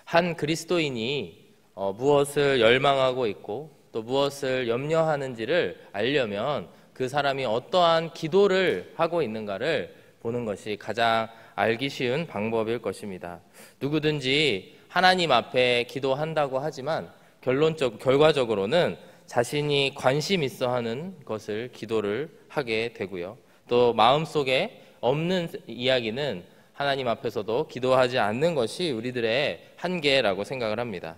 한 그리스도인이 무엇을 열망하고 있고 또 무엇을 염려하는지를 알려면 그 사람이 어떠한 기도를 하고 있는가를 보는 것이 가장 알기 쉬운 방법일 것입니다. 누구든지 하나님 앞에 기도한다고 하지만 결과적으로는 자신이 관심 있어 하는 것을 기도를 하게 되고요. 또 마음속에 없는 이야기는 하나님 앞에서도 기도하지 않는 것이 우리들의 한계라고 생각을 합니다.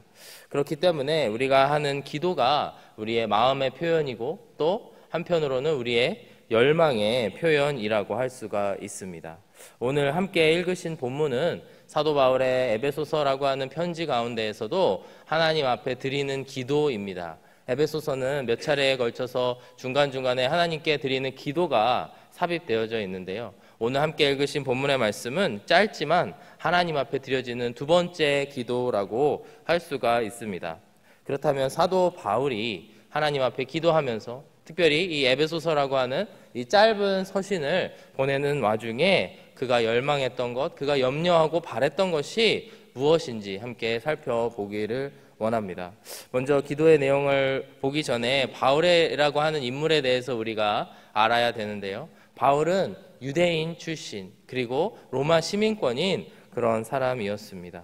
그렇기 때문에 우리가 하는 기도가 우리의 마음의 표현이고 또 한편으로는 우리의 열망의 표현이라고 할 수가 있습니다. 오늘 함께 읽으신 본문은 사도 바울의 에베소서라고 하는 편지 가운데에서도 하나님 앞에 드리는 기도입니다. 에베소서는 몇 차례에 걸쳐서 중간중간에 하나님께 드리는 기도가 삽입되어져 있는데요. 오늘 함께 읽으신 본문의 말씀은 짧지만 하나님 앞에 드려지는 두 번째 기도라고 할 수가 있습니다. 그렇다면 사도 바울이 하나님 앞에 기도하면서 특별히 이 에베소서라고 하는 이 짧은 서신을 보내는 와중에 그가 열망했던 것, 그가 염려하고 바랬던 것이 무엇인지 함께 살펴보기를 원합니다. 먼저 기도의 내용을 보기 전에 바울이라고 하는 인물에 대해서 우리가 알아야 되는데요. 바울은 유대인 출신 그리고 로마 시민권인 그런 사람이었습니다.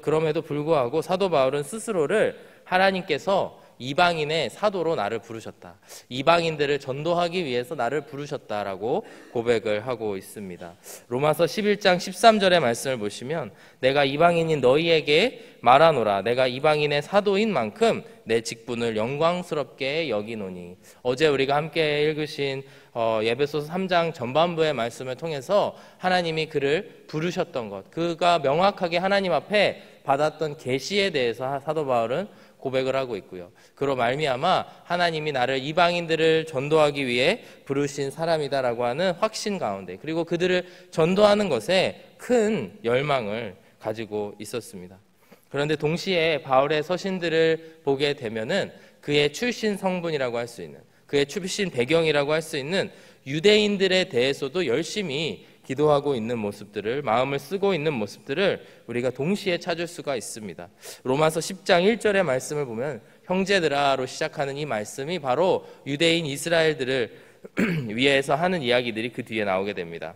그럼에도 불구하고 사도 바울은 스스로를 하나님께서 이방인의 사도로 나를 부르셨다. 이방인들을 전도하기 위해서 나를 부르셨다라고 고백을 하고 있습니다. 로마서 11장 13절의 말씀을 보시면 내가 이방인인 너희에게 말하노라. 내가 이방인의 사도인 만큼 내 직분을 영광스럽게 여기노니. 어제 우리가 함께 읽으신 에베소서 3장 전반부의 말씀을 통해서 하나님이 그를 부르셨던 것, 그가 명확하게 하나님 앞에 받았던 계시에 대해서 사도 바울은 고백을 하고 있고요. 그로 말미암아 하나님이 나를 이방인들을 전도하기 위해 부르신 사람이다라고 하는 확신 가운데 그리고 그들을 전도하는 것에 큰 열망을 가지고 있었습니다. 그런데 동시에 바울의 서신들을 보게 되면은 그의 출신 성분이라고 할 수 있는 그의 출신 배경이라고 할 수 있는 유대인들에 대해서도 열심히 기도하고 있는 모습들을 마음을 쓰고 있는 모습들을 우리가 동시에 찾을 수가 있습니다. 로마서 10장 1절의 말씀을 보면 형제들아로 시작하는 이 말씀이 바로 유대인 이스라엘들을 위해서 하는 이야기들이 그 뒤에 나오게 됩니다.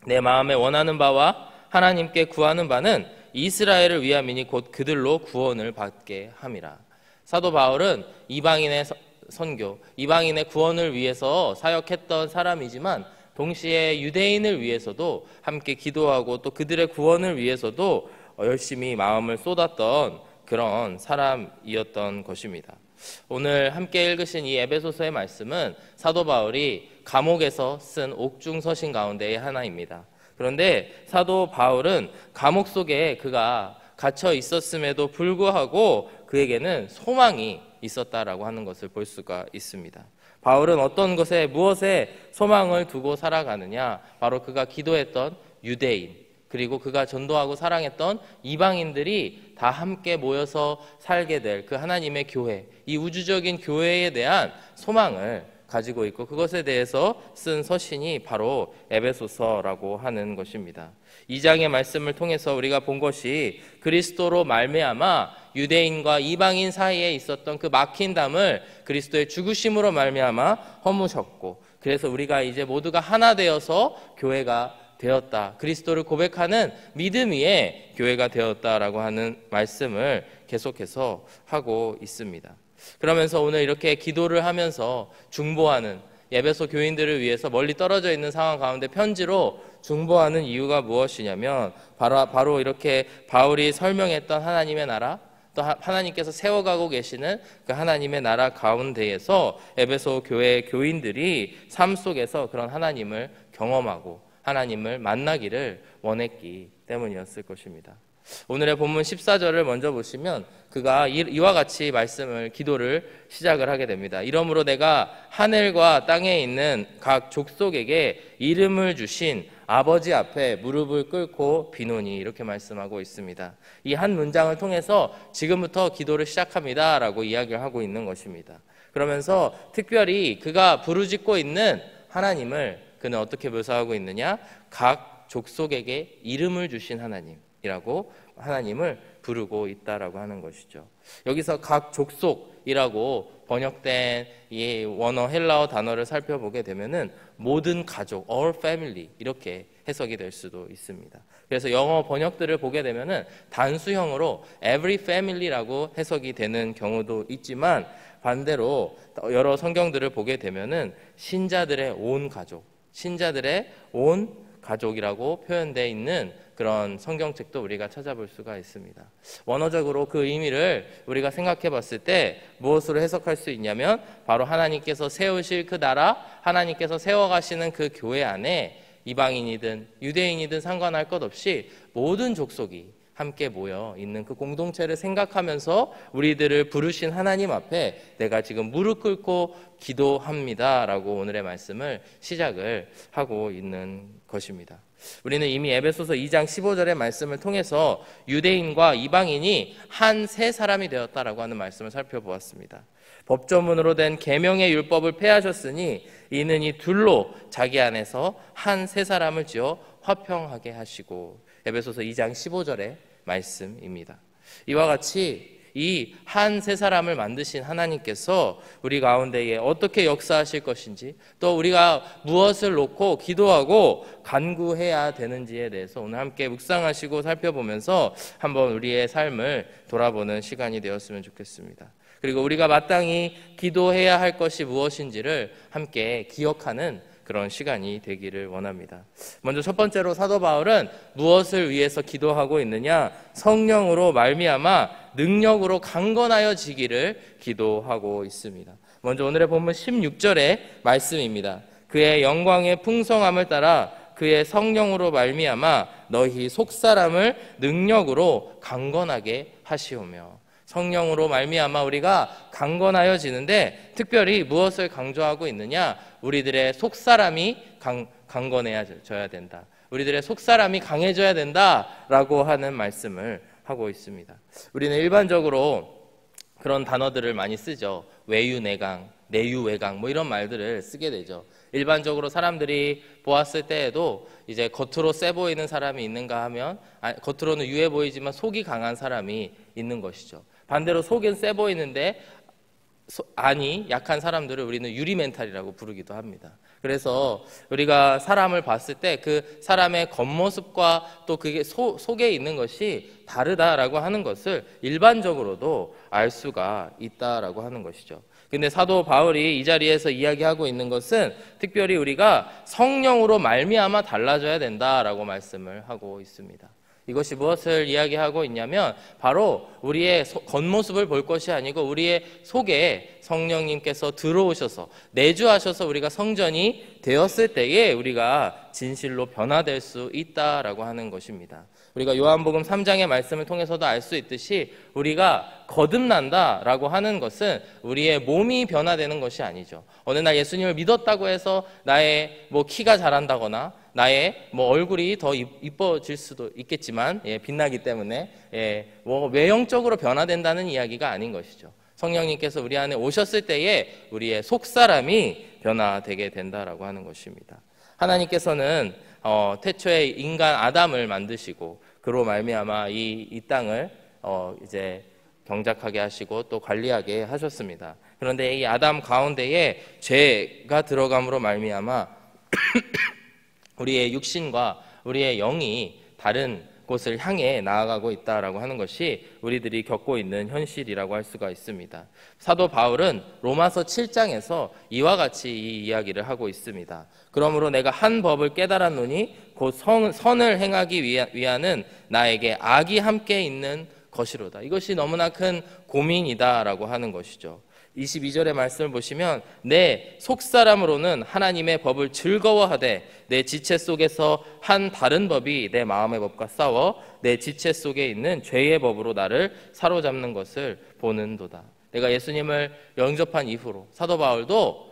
내 마음에 원하는 바와 하나님께 구하는 바는 이스라엘을 위함이니 곧 그들로 구원을 받게 함이라. 사도 바울은 이방인의 선교, 이방인의 구원을 위해서 사역했던 사람이지만 동시에 유대인을 위해서도 함께 기도하고 또 그들의 구원을 위해서도 열심히 마음을 쏟았던 그런 사람이었던 것입니다. 오늘 함께 읽으신 이 에베소서의 말씀은 사도 바울이 감옥에서 쓴 옥중서신 가운데의 하나입니다. 그런데 사도 바울은 감옥 속에 그가 갇혀 있었음에도 불구하고 그에게는 소망이 있었다라고 하는 것을 볼 수가 있습니다. 바울은 어떤 것에 무엇에 소망을 두고 살아가느냐? 바로 그가 기도했던 유대인 그리고 그가 전도하고 사랑했던 이방인들이 다 함께 모여서 살게 될 그 하나님의 교회, 이 우주적인 교회에 대한 소망을 가지고 있고 그것에 대해서 쓴 서신이 바로 에베소서라고 하는 것입니다. 2장의 말씀을 통해서 우리가 본 것이 그리스도로 말미암아 유대인과 이방인 사이에 있었던 그 막힌 담을 그리스도의 죽으심으로 말미암아 허무셨고 그래서 우리가 이제 모두가 하나 되어서 교회가 되었다. 그리스도를 고백하는 믿음 위에 교회가 되었다라고 하는 말씀을 계속해서 하고 있습니다. 그러면서 오늘 이렇게 기도를 하면서 중보하는 에베소 교인들을 위해서 멀리 떨어져 있는 상황 가운데 편지로 중보하는 이유가 무엇이냐면 바로 이렇게 바울이 설명했던 하나님의 나라 또 하나님께서 세워가고 계시는 그 하나님의 나라 가운데에서 에베소 교회 교인들이 삶 속에서 그런 하나님을 경험하고 하나님을 만나기를 원했기 때문이었을 것입니다. 오늘의 본문 14절을 먼저 보시면 그가 이와 같이 기도를 시작을 하게 됩니다. 이러므로 내가 하늘과 땅에 있는 각 족속에게 이름을 주신 아버지 앞에 무릎을 꿇고 비노니 이렇게 말씀하고 있습니다. 이 한 문장을 통해서 지금부터 기도를 시작합니다 라고 이야기를 하고 있는 것입니다. 그러면서 특별히 그가 부르짖고 있는 하나님을 그는 어떻게 묘사하고 있느냐? 각 족속에게 이름을 주신 하나님, 이라고 하나님을 부르고 있다라고 하는 것이죠. 여기서 각 족속이라고 번역된 이 원어 헬라어 단어를 살펴보게 되면은 모든 가족, all family 이렇게 해석이 될 수도 있습니다. 그래서 영어 번역들을 보게 되면은 단수형으로 every family라고 해석이 되는 경우도 있지만 반대로 여러 성경들을 보게 되면은 신자들의 온 가족, 신자들의 온 가족이라고 표현되어 있는 그런 성경책도 우리가 찾아볼 수가 있습니다. 원어적으로 그 의미를 우리가 생각해 봤을 때 무엇으로 해석할 수 있냐면 바로 하나님께서 세우실 그 나라, 하나님께서 세워가시는 그 교회 안에 이방인이든 유대인이든 상관할 것 없이 모든 족속이 함께 모여 있는 그 공동체를 생각하면서 우리들을 부르신 하나님 앞에 내가 지금 무릎 꿇고 기도합니다 라고 오늘의 말씀을 시작을 하고 있는 것입니다. 우리는 이미 에베소서 2장 15절의 말씀을 통해서 유대인과 이방인이 한 세 사람이 되었다라고 하는 말씀을 살펴보았습니다. 법조문으로 된 계명의 율법을 폐하셨으니 이는 이 둘로 자기 안에서 한 세 사람을 지어 화평하게 하시고, 에베소서 2장 15절의 말씀입니다. 이와 같이 이 한 세 사람을 만드신 하나님께서 우리 가운데에 어떻게 역사하실 것인지, 또 우리가 무엇을 놓고 기도하고 간구해야 되는지에 대해서 오늘 함께 묵상하시고 살펴보면서 한번 우리의 삶을 돌아보는 시간이 되었으면 좋겠습니다. 그리고 우리가 마땅히 기도해야 할 것이 무엇인지를 함께 기억하는 그런 시간이 되기를 원합니다. 먼저 첫 번째로 사도 바울은 무엇을 위해서 기도하고 있느냐? 성령으로 말미암아 능력으로 강건하여지기를 기도하고 있습니다. 먼저 오늘의 본문 16절의 말씀입니다. 그의 영광의 풍성함을 따라 그의 성령으로 말미암아 너희 속사람을 능력으로 강건하게 하시오며, 성령으로 말미암아 우리가 강건하여지는데 특별히 무엇을 강조하고 있느냐? 우리들의 속사람이 강건해져야 된다. 우리들의 속사람이 강해져야 된다라고 하는 말씀을 하고 있습니다. 우리는 일반적으로 그런 단어들을 많이 쓰죠. 외유내강, 내유외강 뭐 이런 말들을 쓰게 되죠. 일반적으로 사람들이 보았을 때에도 이제 겉으로 세 보이는 사람이 있는가 하면 겉으로는 유해 보이지만 속이 강한 사람이 있는 것이죠. 반대로 속은 세 보이는데 안이 약한 사람들을 우리는 유리멘탈이라고 부르기도 합니다. 그래서 우리가 사람을 봤을 때 그 사람의 겉모습과 또 그게 속에 있는 것이 다르다라고 하는 것을 일반적으로도 알 수가 있다라고 하는 것이죠. 근데 사도 바울이 이 자리에서 이야기하고 있는 것은 특별히 우리가 성령으로 말미암아 달라져야 된다라고 말씀을 하고 있습니다. 이것이 무엇을 이야기하고 있냐면 바로 우리의 겉모습을 볼 것이 아니고 우리의 속에 성령님께서 들어오셔서 내주하셔서 우리가 성전이 되었을 때에 우리가 진실로 변화될 수 있다라고 하는 것입니다. 우리가 요한복음 3장의 말씀을 통해서도 알 수 있듯이 우리가 거듭난다라고 하는 것은 우리의 몸이 변화되는 것이 아니죠. 어느 날 예수님을 믿었다고 해서 나의 키가 자란다거나 나의 얼굴이 더 이뻐질 수도 있겠지만 빛나기 때문에 외형적으로 변화된다는 이야기가 아닌 것이죠. 성령님께서 우리 안에 오셨을 때에 우리의 속사람이 변화되게 된다라고 하는 것입니다. 하나님께서는 태초에 인간 아담을 만드시고 그로 말미암아 이 땅을 이제 경작하게 하시고 또 관리하게 하셨습니다. 그런데 이 아담 가운데에 죄가 들어감으로 말미암아 우리의 육신과 우리의 영이 다른 곳을 향해 나아가고 있다라고 하는 것이 우리들이 겪고 있는 현실이라고 할 수가 있습니다. 사도 바울은 로마서 7장에서 이와 같이 이 이야기를 하고 있습니다. 그러므로 내가 한 법을 깨달았노니 곧 선을 행하기 위하는 나에게 악이 함께 있는 것이로다. 이것이 너무나 큰 고민이다라고 하는 것이죠. 22절의 말씀을 보시면 내 속사람으로는 하나님의 법을 즐거워하되 내 지체 속에서 한 다른 법이 내 마음의 법과 싸워 내 지체 속에 있는 죄의 법으로 나를 사로잡는 것을 보는도다. 내가 예수님을 영접한 이후로 사도 바울도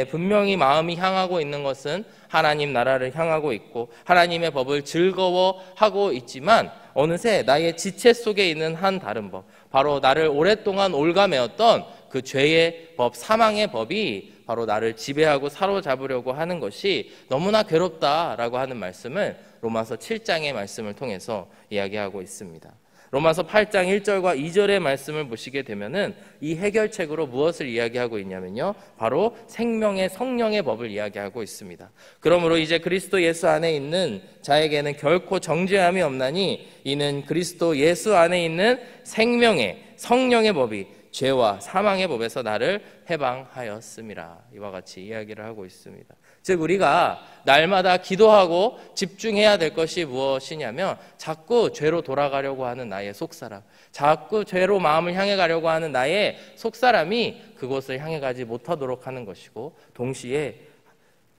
분명히 마음이 향하고 있는 것은 하나님 나라를 향하고 있고 하나님의 법을 즐거워하고 있지만 어느새 나의 지체 속에 있는 한 다른 법, 바로 나를 오랫동안 올가매었던 그 죄의 법, 사망의 법이 바로 나를 지배하고 사로잡으려고 하는 것이 너무나 괴롭다라고 하는 말씀을 로마서 7장의 말씀을 통해서 이야기하고 있습니다. 로마서 8장 1절과 2절의 말씀을 보시게 되면은 이 해결책으로 무엇을 이야기하고 있냐면요, 바로 생명의 성령의 법을 이야기하고 있습니다. 그러므로 이제 그리스도 예수 안에 있는 자에게는 결코 정죄함이 없나니 이는 그리스도 예수 안에 있는 생명의 성령의 법이 죄와 사망의 법에서 나를 해방하였음이라. 이와 같이 이야기를 하고 있습니다. 즉 우리가 날마다 기도하고 집중해야 될 것이 무엇이냐면, 자꾸 죄로 돌아가려고 하는 나의 속사람, 자꾸 죄로 마음을 향해 가려고 하는 나의 속사람이 그곳을 향해 가지 못하도록 하는 것이고, 동시에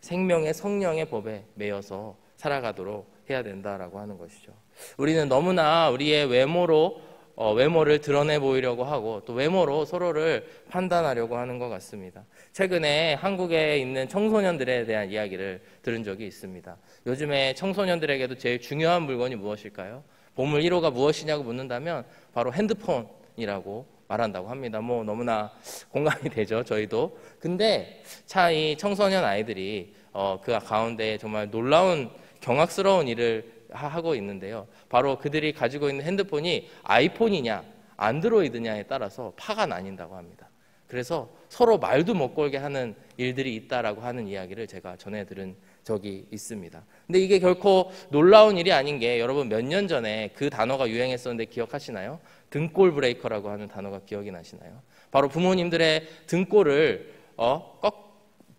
생명의 성령의 법에 매여서 살아가도록 해야 된다라고 하는 것이죠. 우리는 너무나 우리의 외모를 드러내 보이려고 하고 또 외모로 서로를 판단하려고 하는 것 같습니다. 최근에 한국에 있는 청소년들에 대한 이야기를 들은 적이 있습니다. 요즘에 청소년들에게도 제일 중요한 물건이 무엇일까요? 보물 1호가 무엇이냐고 묻는다면 바로 핸드폰이라고 말한다고 합니다. 너무나 공감이 되죠, 저희도. 근데 참 이 청소년 아이들이 그 가운데 정말 놀라운 경악스러운 일을 하고 있는데요. 바로 그들이 가지고 있는 핸드폰이 아이폰이냐 안드로이드냐에 따라서 파가 나뉜다고 합니다. 그래서 서로 말도 못 걸게 하는 일들이 있다라고 하는 이야기를 제가 전해 들은 적이 있습니다. 근데 이게 결코 놀라운 일이 아닌 게, 여러분 몇 년 전에 그 단어가 유행했었는데 기억하시나요? 등골 브레이커라고 하는 단어가 기억이 나시나요? 바로 부모님들의 등골을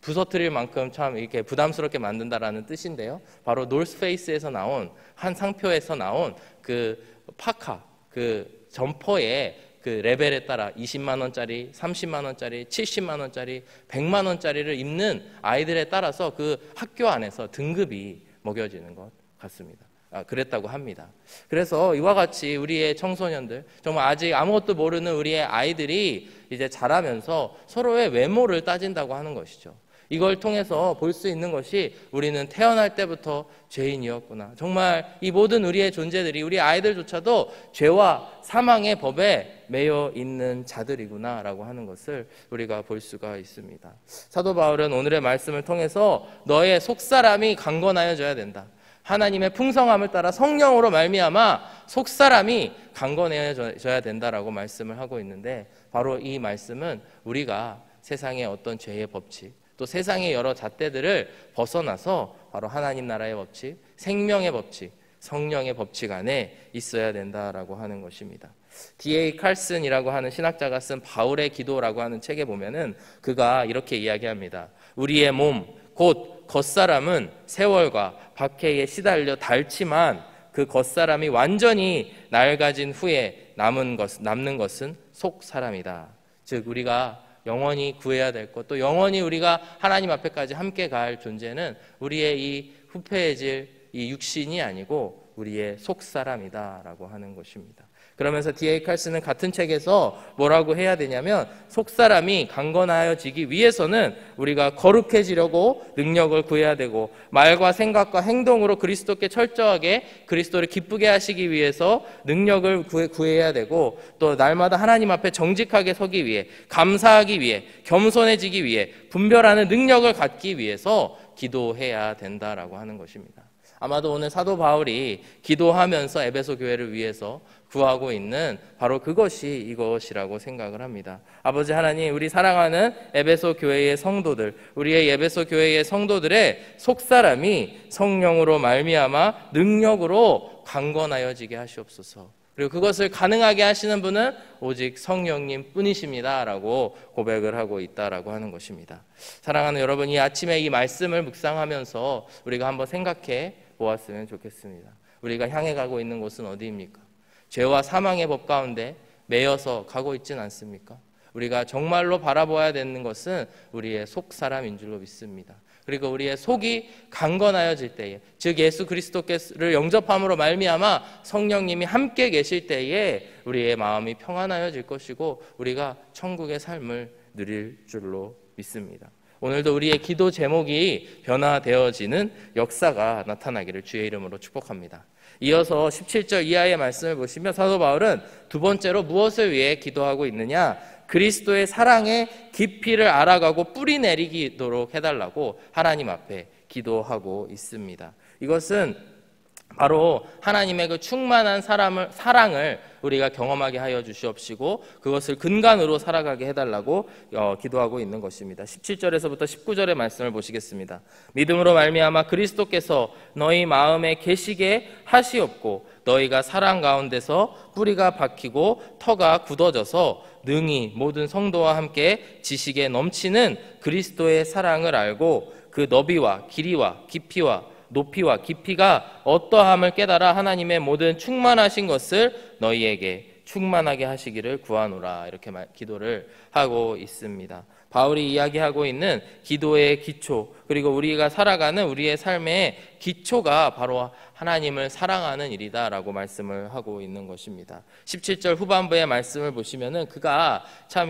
부서뜨릴 만큼 참 이렇게 부담스럽게 만든다라는 뜻인데요. 바로 노스페이스에서 나온 한 상표에서 나온 그 파카, 그 점퍼의 그 레벨에 따라 20만 원짜리, 30만 원짜리, 70만 원짜리, 100만 원짜리를 입는 아이들에 따라서 그 학교 안에서 등급이 먹여지는 것 같습니다. 그랬다고 합니다. 그래서 이와 같이 우리의 청소년들, 정말 아직 아무것도 모르는 우리의 아이들이 이제 자라면서 서로의 외모를 따진다고 하는 것이죠. 이걸 통해서 볼 수 있는 것이, 우리는 태어날 때부터 죄인이었구나. 정말 이 모든 우리의 존재들이, 우리 아이들조차도 죄와 사망의 법에 매여 있는 자들이구나 라고 하는 것을 우리가 볼 수가 있습니다. 사도 바울은 오늘의 말씀을 통해서 너의 속사람이 강건하여져야 된다. 하나님의 풍성함을 따라 성령으로 말미암아 속사람이 강건해져야 된다라고 말씀을 하고 있는데, 바로 이 말씀은 우리가 세상의 어떤 죄의 법칙, 또 세상의 여러 잣대들을 벗어나서 바로 하나님 나라의 법칙, 생명의 법칙, 성령의 법칙 안에 있어야 된다라고 하는 것입니다. D.A. 칼슨이라고 하는 신학자가 쓴 바울의 기도라고 하는 책에 보면은 그가 이렇게 이야기합니다. 우리의 몸, 곧 겉사람은 세월과 박해에 시달려 닳지만 그 겉사람이 완전히 낡아진 후에 남는 것은 속사람이다. 즉 우리가 영원히 구해야 될 것, 또 영원히 우리가 하나님 앞에까지 함께 갈 존재는 우리의 이 후패해질 이 육신이 아니고 우리의 속사람이다라고 하는 것입니다. 그러면서 D.A. 칼슨은 같은 책에서 뭐라고 해야 되냐면, 속사람이 강건하여지기 위해서는 우리가 거룩해지려고 능력을 구해야 되고, 말과 생각과 행동으로 그리스도께 철저하게 그리스도를 기쁘게 하시기 위해서 능력을 구해야 되고, 또 날마다 하나님 앞에 정직하게 서기 위해, 감사하기 위해, 겸손해지기 위해, 분별하는 능력을 갖기 위해서 기도해야 된다라고 하는 것입니다. 아마도 오늘 사도 바울이 기도하면서 에베소 교회를 위해서 구하고 있는 바로 그것이 이것이라고 생각을 합니다. 아버지 하나님, 우리 사랑하는 에베소 교회의 성도들, 우리의 에베소 교회의 성도들의 속사람이 성령으로 말미암아 능력으로 강건하여지게 하시옵소서. 그리고 그것을 가능하게 하시는 분은 오직 성령님 뿐이십니다 라고 고백을 하고 있다라고 하는 것입니다. 사랑하는 여러분, 이 아침에 이 말씀을 묵상하면서 우리가 한번 생각해 보았으면 좋겠습니다. 우리가 향해 가고 있는 곳은 어디입니까? 죄와 사망의 법 가운데 매여서 가고 있지는 않습니까? 우리가 정말로 바라봐야 되는 것은 우리의 속사람인 줄로 믿습니다. 그리고 우리의 속이 강건하여질 때에, 즉 예수 그리스도를 영접함으로 말미암아 성령님이 함께 계실 때에 우리의 마음이 평안하여질 것이고 우리가 천국의 삶을 누릴 줄로 믿습니다. 오늘도 우리의 기도 제목이 변화되어지는 역사가 나타나기를 주의 이름으로 축복합니다. 이어서 17절 이하의 말씀을 보시면 사도 바울은 두 번째로 무엇을 위해 기도하고 있느냐? 그리스도의 사랑의 깊이를 알아가고 뿌리 내리도록 해달라고 하나님 앞에 기도하고 있습니다. 이것은 바로 하나님의 그 충만한 사랑을 우리가 경험하게 하여 주시옵시고 그것을 근간으로 살아가게 해달라고 기도하고 있는 것입니다. 17절에서부터 19절의 말씀을 보시겠습니다. 믿음으로 말미암아 그리스도께서 너희 마음에 계시게 하시옵고 너희가 사랑 가운데서 뿌리가 박히고 터가 굳어져서 능히 모든 성도와 함께 지식에 넘치는 그리스도의 사랑을 알고 그 너비와 길이와 깊이와 높이와 깊이가 어떠함을 깨달아 하나님의 모든 충만하신 것을 너희에게 충만하게 하시기를 구하노라. 이렇게 기도를 하고 있습니다. 바울이 이야기하고 있는 기도의 기초, 그리고 우리가 살아가는 우리의 삶의 기초가 바로 하나님을 사랑하는 일이다라고 말씀을 하고 있는 것입니다. 17절 후반부의 말씀을 보시면은 그가 참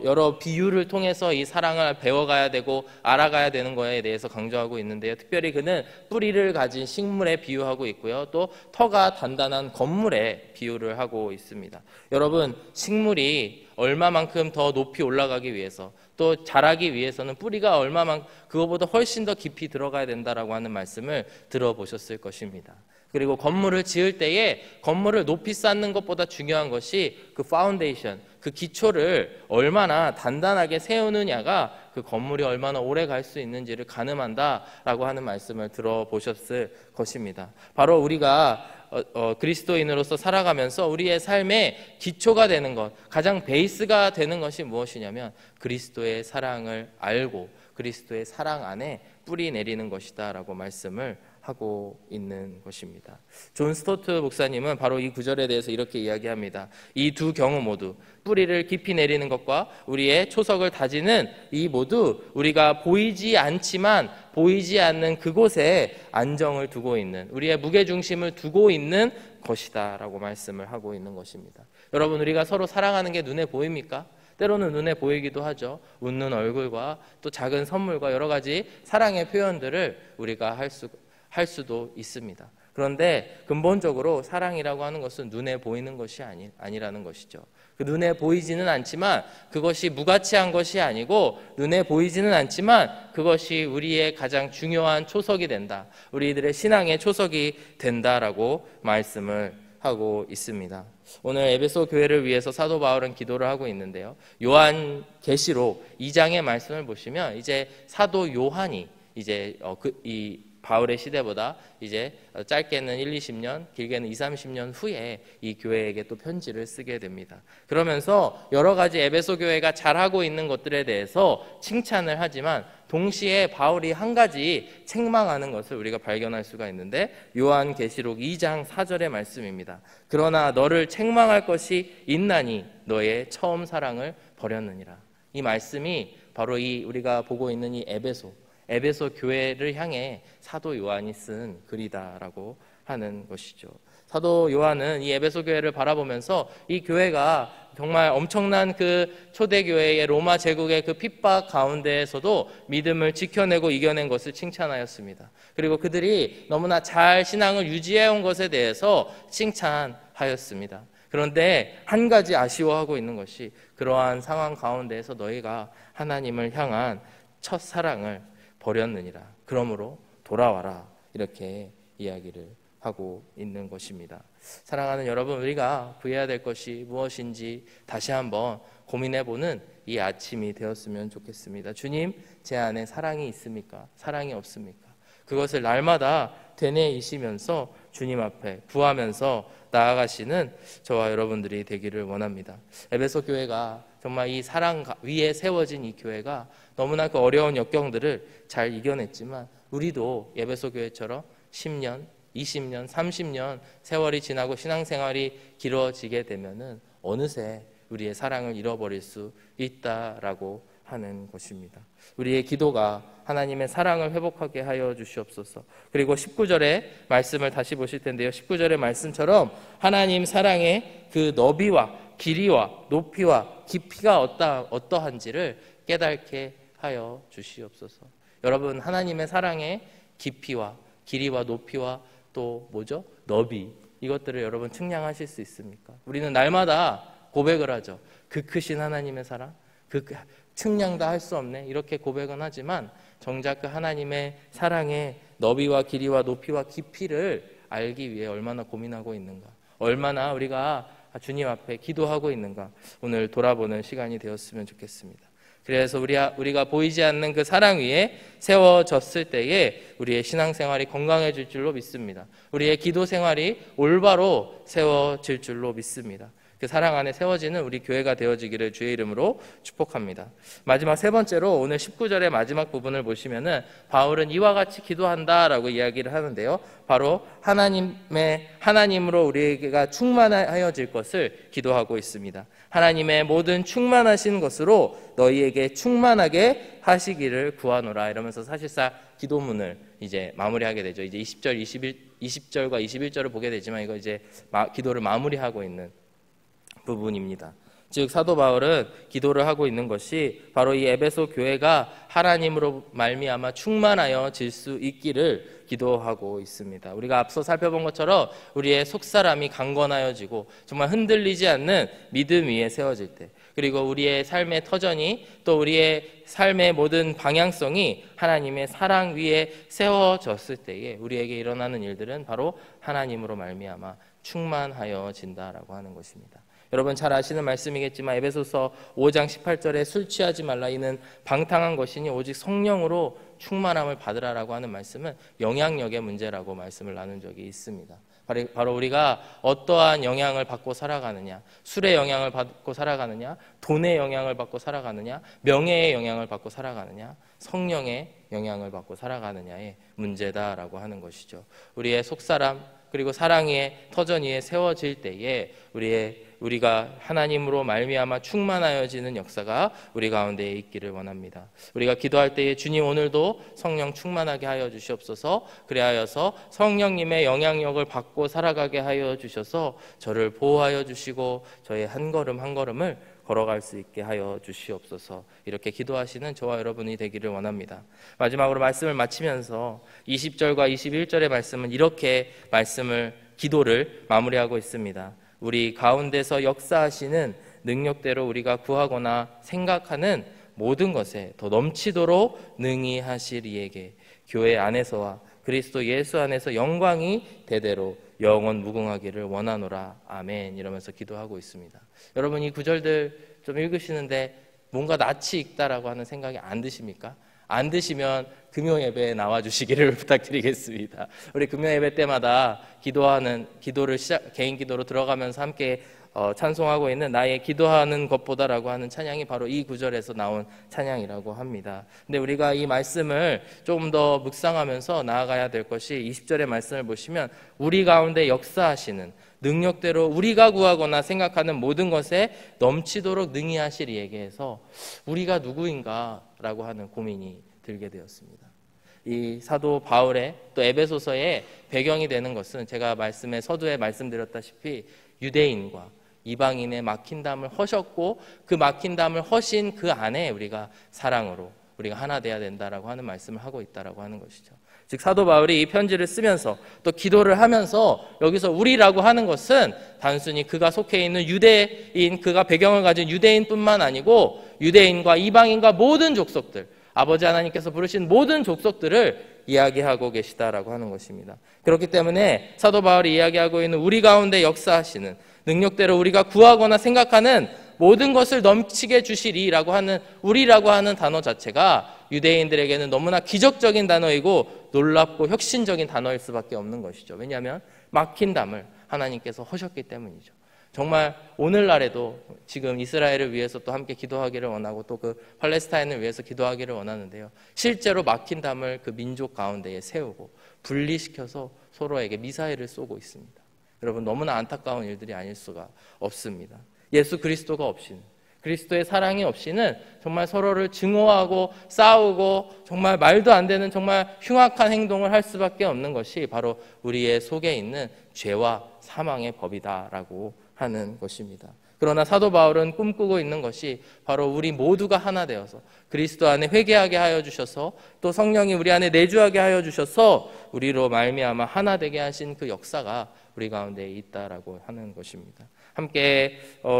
여러 비유를 통해서 이 사랑을 배워가야 되고 알아가야 되는 거에 대해서 강조하고 있는데요. 특별히 그는 뿌리를 가진 식물에 비유하고 있고요. 또 터가 단단한 건물에 비유를 하고 있습니다. 여러분, 식물이 얼마만큼 더 높이 올라가기 위해서 또 자라기 위해서는 뿌리가 얼마만큼 그거보다 훨씬 더 깊이 들어가야 된다라고 하는 말씀을 들어보셨을 것입니다. 그리고 건물을 지을 때에 건물을 높이 쌓는 것보다 중요한 것이 그 파운데이션, 그 기초를 얼마나 단단하게 세우느냐가 그 건물이 얼마나 오래 갈 수 있는지를 가늠한다라고 하는 말씀을 들어보셨을 것입니다. 바로 우리가 그리스도인으로서 살아가면서 우리의 삶의 기초가 되는 것, 가장 베이스가 되는 것이 무엇이냐면 그리스도의 사랑을 알고 그리스도의 사랑 안에 뿌리 내리는 것이다 라고 말씀을 하고 있는 것입니다. 존 스토트 목사님은 바로 이 구절에 대해서 이렇게 이야기합니다. 이 두 경우 모두 뿌리를 깊이 내리는 것과 우리의 초석을 다지는 이 모두 우리가 보이지 않지만 보이지 않는 그곳에 안정을 두고 있는 우리의 무게중심을 두고 있는 것이다 라고 말씀을 하고 있는 것입니다. 여러분, 우리가 서로 사랑하는 게 눈에 보입니까? 때로는 눈에 보이기도 하죠. 웃는 얼굴과 또 작은 선물과 여러 가지 사랑의 표현들을 우리가 할 수도 있습니다. 그런데 근본적으로 사랑이라고 하는 것은 눈에 보이는 것이 아니라는 것이죠. 그 눈에 보이지는 않지만 그것이 무가치한 것이 아니고 눈에 보이지는 않지만 그것이 우리의 가장 중요한 초석이 된다. 우리들의 신앙의 초석이 된다라고 말씀을 하고 있습니다. 오늘 에베소 교회를 위해서 사도 바울은 기도를 하고 있는데요. 요한계시록 2장의 말씀을 보시면 이제 사도 요한이 이제 이 바울의 시대보다 이제 짧게는 1-20년, 길게는 2-30년 후에 이 교회에게 또 편지를 쓰게 됩니다. 그러면서 여러 가지 에베소 교회가 잘하고 있는 것들에 대해서 칭찬을 하지만 동시에 바울이 한 가지 책망하는 것을 우리가 발견할 수가 있는데 요한계시록 2장 4절의 말씀입니다. 그러나 너를 책망할 것이 있나니 너의 처음 사랑을 버렸느니라. 이 말씀이 바로 우리가 보고 있는 이 에베소 교회를 향해 사도 요한이 쓴 글이다라고 하는 것이죠. 사도 요한은 이 에베소 교회를 바라보면서 이 교회가 정말 엄청난 그 초대교회의 로마 제국의 그 핍박 가운데에서도 믿음을 지켜내고 이겨낸 것을 칭찬하였습니다. 그리고 그들이 너무나 잘 신앙을 유지해온 것에 대해서 칭찬하였습니다. 그런데 한 가지 아쉬워하고 있는 것이 그러한 상황 가운데에서 너희가 하나님을 향한 첫 사랑을 버렸느니라. 그러므로 돌아와라. 이렇게 이야기를 하고 있는 것입니다. 사랑하는 여러분, 우리가 구해야 될 것이 무엇인지 다시 한번 고민해보는 이 아침이 되었으면 좋겠습니다. 주님, 제 안에 사랑이 있습니까? 사랑이 없습니까? 그것을 날마다 되뇌이시면서 주님 앞에 구하면서 나아가시는 저와 여러분들이 되기를 원합니다. 에베소 교회가 정말 이 사랑 위에 세워진 이 교회가 너무나 그 어려운 역경들을 잘 이겨냈지만 우리도 에베소 교회처럼 10년, 20년, 30년 세월이 지나고 신앙생활이 길어지게 되면은 어느새 우리의 사랑을 잃어버릴 수 있다라고 하는 것입니다. 우리의 기도가 하나님의 사랑을 회복하게 하여 주시옵소서. 그리고 19절의 말씀을 다시 보실 텐데요. 19절의 말씀처럼 하나님 사랑의 그 너비와 길이와 높이와 깊이가 어떠한지를 깨닫게 하여 주시옵소서. 여러분, 하나님의 사랑의 깊이와 길이와 높이와 또 뭐죠? 너비, 이것들을 여러분 측량하실 수 있습니까? 우리는 날마다 고백을 하죠. 그 크신 하나님의 사랑, 측량 다 할 수 없네, 이렇게 고백은 하지만 정작 그 하나님의 사랑의 너비와 길이와 높이와 깊이를 알기 위해 얼마나 고민하고 있는가, 얼마나 우리가 주님 앞에 기도하고 있는가, 오늘 돌아보는 시간이 되었으면 좋겠습니다. 그래서 우리가 보이지 않는 그 사랑 위에 세워졌을 때에 우리의 신앙생활이 건강해질 줄로 믿습니다. 우리의 기도 생활이 올바로 세워질 줄로 믿습니다. 그 사랑 안에 세워지는 우리 교회가 되어지기를 주의 이름으로 축복합니다. 마지막 세 번째로 오늘 19절의 마지막 부분을 보시면은 바울은 이와 같이 기도한다라고 이야기를 하는데요. 바로 하나님으로 우리가 충만하여질 것을 기도하고 있습니다. 하나님의 모든 충만하신 것으로 너희에게 충만하게 하시기를 구하노라, 이러면서 사실상 기도문을 이제 마무리하게 되죠. 이제 20절과 21절을 보게 되지만 이거 이제 기도를 마무리하고 있는 부분입니다. 즉 사도 바울은 기도를 하고 있는 것이 바로 이 에베소 교회가 하나님으로 말미암아 충만하여질 수 있기를 기도하고 있습니다. 우리가 앞서 살펴본 것처럼 우리의 속사람이 강건하여지고 정말 흔들리지 않는 믿음 위에 세워질 때, 그리고 우리의 삶의 터전이 또 우리의 삶의 모든 방향성이 하나님의 사랑 위에 세워졌을 때에 우리에게 일어나는 일들은 바로 하나님으로 말미암아 충만하여진다라고 하는 것입니다. 여러분 잘 아시는 말씀이겠지만 에베소서 5장 18절에 술 취하지 말라, 이는 방탕한 것이니 오직 성령으로 충만함을 받으라라고 하는 말씀은 영향력의 문제라고 말씀을 나눈 적이 있습니다. 바로 우리가 어떠한 영향을 받고 살아가느냐, 술의 영향을 받고 살아가느냐, 돈의 영향을 받고 살아가느냐, 명예의 영향을 받고 살아가느냐, 성령의 영향을 받고 살아가느냐의 문제다라고 하는 것이죠. 우리의 속사람 그리고 사랑의 터전 위에 세워질 때에 우리가 하나님으로 말미암아 충만하여지는 역사가 우리 가운데에 있기를 원합니다. 우리가 기도할 때에 주님 오늘도 성령 충만하게 하여 주시옵소서, 그리하여서 성령님의 영향력을 받고 살아가게 하여 주셔서 저를 보호하여 주시고 저의 한 걸음 한 걸음을 걸어갈 수 있게 하여 주시옵소서, 이렇게 기도하시는 저와 여러분이 되기를 원합니다. 마지막으로 말씀을 마치면서 20절과 21절의 말씀은 이렇게 기도를 마무리하고 있습니다. 우리 가운데서 역사하시는 능력대로 우리가 구하거나 생각하는 모든 것에 더 넘치도록 능히 하실 이에게 교회 안에서와 그리스도 예수 안에서 영광이 대대로 영원 무궁하기를 원하노라. 아멘. 이러면서 기도하고 있습니다. 여러분 이 구절들 좀 읽으시는데 뭔가 낯이 익다라고 하는 생각이 안 드십니까? 안 드시면 금요 예배에 나와 주시기를 부탁드리겠습니다. 우리 금요 예배 때마다 개인 기도로 들어가면서 함께 찬송하고 있는 나의 기도하는 것보다라고 하는 찬양이 바로 이 구절에서 나온 찬양이라고 합니다. 근데 우리가 이 말씀을 조금 더 묵상하면서 나아가야 될 것이 20절의 말씀을 보시면 우리 가운데 역사하시는 능력대로 우리가 구하거나 생각하는 모든 것에 넘치도록 능히 하실 이에게 해서 우리가 누구인가라고 하는 고민이 들게 되었습니다. 이 사도 바울의 또 에베소서의 배경이 되는 것은 제가 서두에 말씀드렸다시피 유대인과 이방인의 막힌 담을 허셨고 그 막힌 담을 허신 그 안에 우리가 사랑으로 우리가 하나 돼야 된다라고 하는 말씀을 하고 있다라고 하는 것이죠. 즉 사도 바울이 이 편지를 쓰면서 또 기도를 하면서 여기서 우리라고 하는 것은 단순히 그가 속해 있는 유대인, 그가 배경을 가진 유대인뿐만 아니고 유대인과 이방인과 모든 족속들, 아버지 하나님께서 부르신 모든 족속들을 이야기하고 계시다라고 하는 것입니다. 그렇기 때문에 사도 바울이 이야기하고 있는 우리 가운데 역사하시는 능력대로 우리가 구하거나 생각하는 모든 것을 넘치게 주시리라고 하는 우리라고 하는 단어 자체가 유대인들에게는 너무나 기적적인 단어이고 놀랍고 혁신적인 단어일 수밖에 없는 것이죠. 왜냐하면 막힌 담을 하나님께서 허셨기 때문이죠. 정말 오늘날에도 지금 이스라엘을 위해서 또 함께 기도하기를 원하고 또 그 팔레스타인을 위해서 기도하기를 원하는데요. 실제로 막힌 담을 그 민족 가운데에 세우고 분리시켜서 서로에게 미사일을 쏘고 있습니다. 여러분 너무나 안타까운 일들이 아닐 수가 없습니다. 예수 그리스도가 없이는, 그리스도의 사랑이 없이는 정말 서로를 증오하고 싸우고 정말 말도 안 되는 정말 흉악한 행동을 할 수밖에 없는 것이 바로 우리의 속에 있는 죄와 사망의 법이다라고 하는 것입니다. 그러나 사도 바울은 꿈꾸고 있는 것이 바로 우리 모두가 하나 되어서 그리스도 안에 회개하게 하여 주셔서 또 성령이 우리 안에 내주하게 하여 주셔서 우리로 말미암아 하나 되게 하신 그 역사가 우리 가운데 있다라고 하는 것입니다. 함께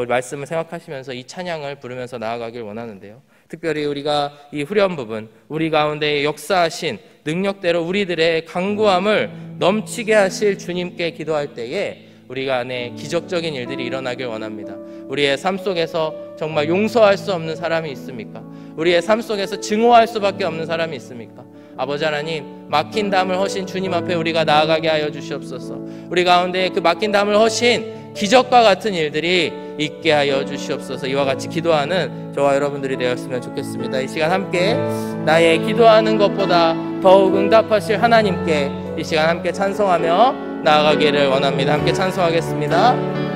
말씀을 생각하시면서 이 찬양을 부르면서 나아가길 원하는데요. 특별히 우리가 이 후렴 부분, 우리 가운데 역사하신 능력대로 우리들의 간구함을 넘치게 하실 주님께 기도할 때에 우리가 안에 기적적인 일들이 일어나길 원합니다. 우리의 삶 속에서 정말 용서할 수 없는 사람이 있습니까? 우리의 삶 속에서 증오할 수밖에 없는 사람이 있습니까? 아버지 하나님, 막힌 담을 허신 주님 앞에 우리가 나아가게 하여 주시옵소서. 우리 가운데 그 막힌 담을 허신 기적과 같은 일들이 있게 하여 주시옵소서. 이와 같이 기도하는 저와 여러분들이 되었으면 좋겠습니다. 이 시간 함께 나의 기도하는 것보다 더욱 응답하실 하나님께 이 시간 함께 찬송하며 나아가기를 원합니다. 함께 찬송하겠습니다.